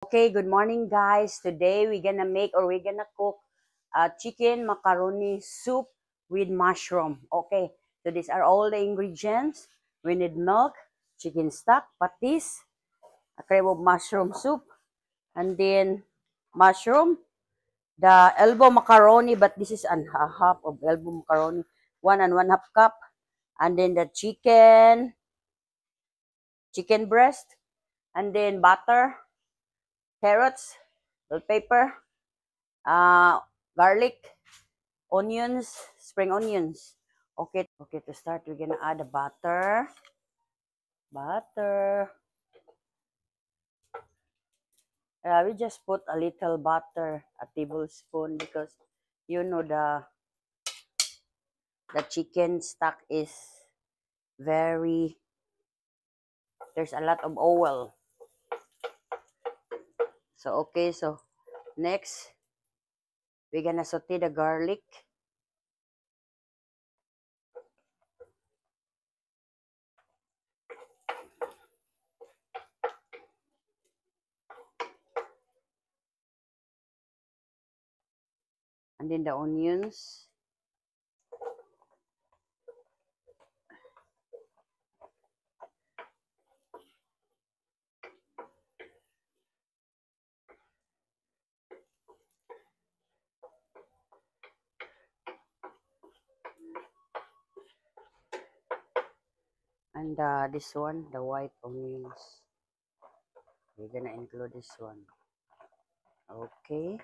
Okay, good morning guys. Today we're gonna cook chicken macaroni soup with mushroom. Okay, so these are all the ingredients. We need milk, chicken stock, patis, a cream of mushroom soup, and then mushroom, the elbow macaroni, but this is a half of elbow macaroni, 1 and 1/2 cup, and then the chicken breast, and then butter, carrots, bell pepper, uh, garlic, onions, spring onions. Okay, to start, we're gonna add the butter. Butter. We just put a little butter, a tablespoon, because you know the chicken stock is very, there's a lot of oil. So next, we're gonna saute the garlic. And then the onions. And this one, the white onions. We're gonna include this one. Okay.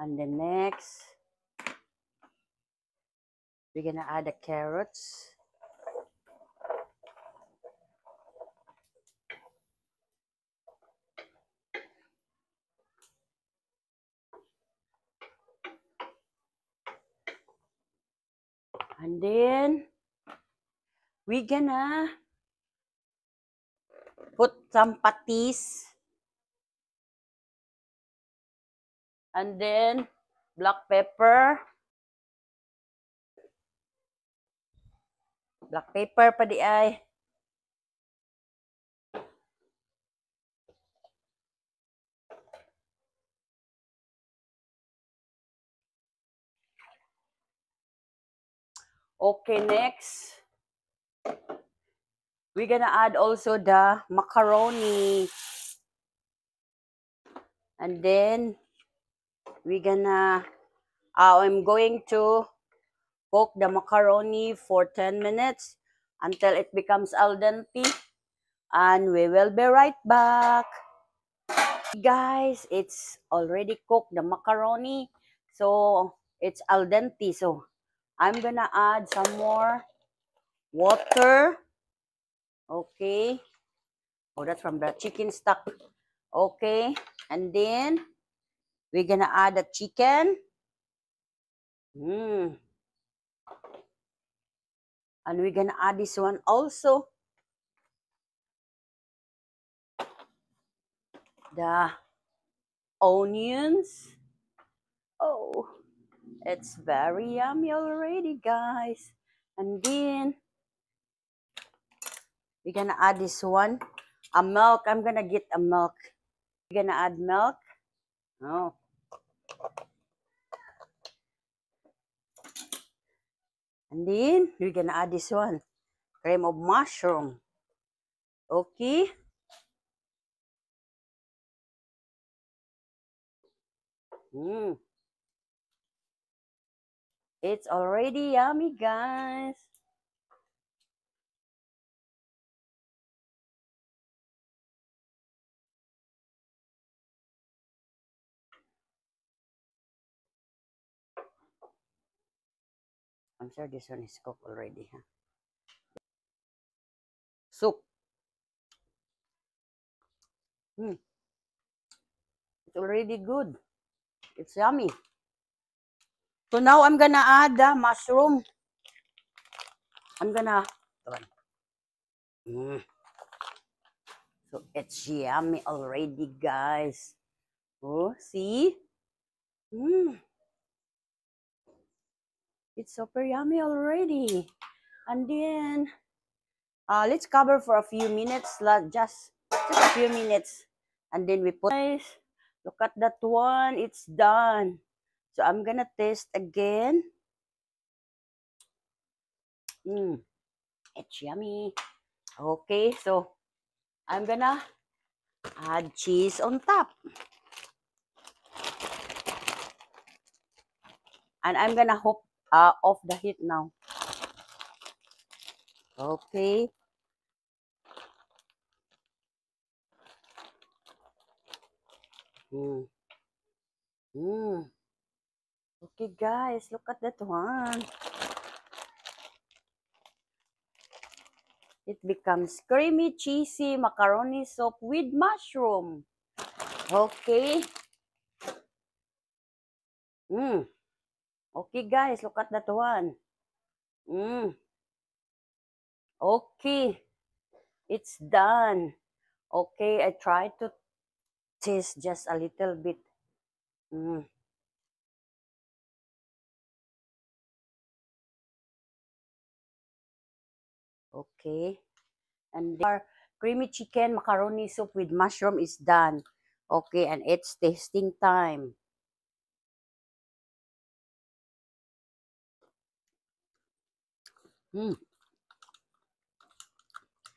And the next, we're gonna add the carrots. And then we're gonna put some patis. And then black pepper. Black pepper pa di ay. Okay, next, we're gonna add also the macaroni. And then I'm going to cook the macaroni for 10 minutes until it becomes al dente. And we will be right back. Guys, it's already cooked, the macaroni. So it's al dente. So I'm gonna add some more water. Okay. Oh, that's from the chicken stock. Okay. And then we're gonna add the chicken. And we're gonna add this one also. The onions. Oh, it's very yummy already, guys. And then we're gonna add this one. A milk. I'm gonna get a milk. We're gonna add milk. Oh. And then we're gonna add this one. Cream of mushroom. Okay. It's already yummy, guys. I'm sure this one is cooked already. Huh? Soup. It's already good. It's yummy. So now I'm gonna add the mushroom. I'm gonna. So So it's yummy already, guys. Oh, see? Mm, it's super yummy already. And then, let's cover for a few minutes, just a few minutes. And then we put, guys, look at that one, it's done. So I'm gonna taste again. It's yummy. Okay, so I'm gonna add cheese on top. And I'm gonna off the heat now. Okay. Mm. Mm. Okay, guys, look at that one. It becomes creamy, cheesy macaroni soup with mushroom. Okay. Mm. Okay, guys, look at that one. Mm. Okay. It's done. Okay, I try to taste just a little bit. Mm. Okay. And our creamy chicken macaroni soup with mushroom is done. Okay, and it's tasting time. Mm.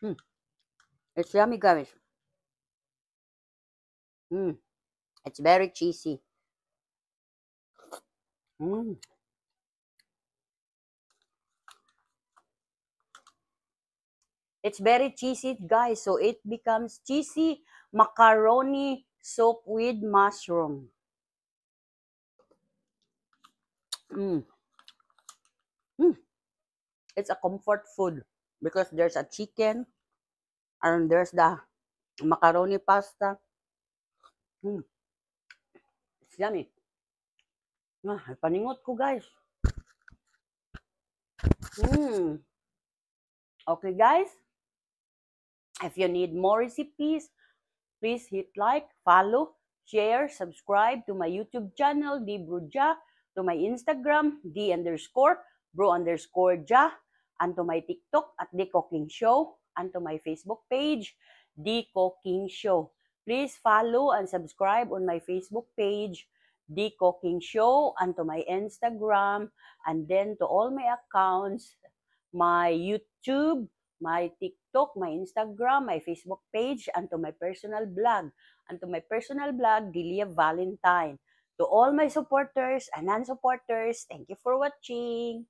Mm. It's yummy, guys. Mm. It's very cheesy. Mm. It's very cheesy, guys. So it becomes cheesy macaroni soup with mushroom. Mm. Mm. It's a comfort food because there's a chicken and there's the macaroni pasta. Mm. It's yummy. Paningot ko, guys. Mm. Okay, guys. If you need more recipes, please hit like, follow, share, subscribe to my YouTube channel, D Bruja, to my Instagram, D_bro_ja, and to my TikTok at The Cooking Show, and to my Facebook page, The Cooking Show. Please follow and subscribe on my Facebook page, The Cooking Show, and to my Instagram, and then to all my accounts, my YouTube, my TikTok, my Instagram, my Facebook page, and to my personal blog. And to my personal blog, Delia Valentine. To all my supporters and non-supporters, thank you for watching.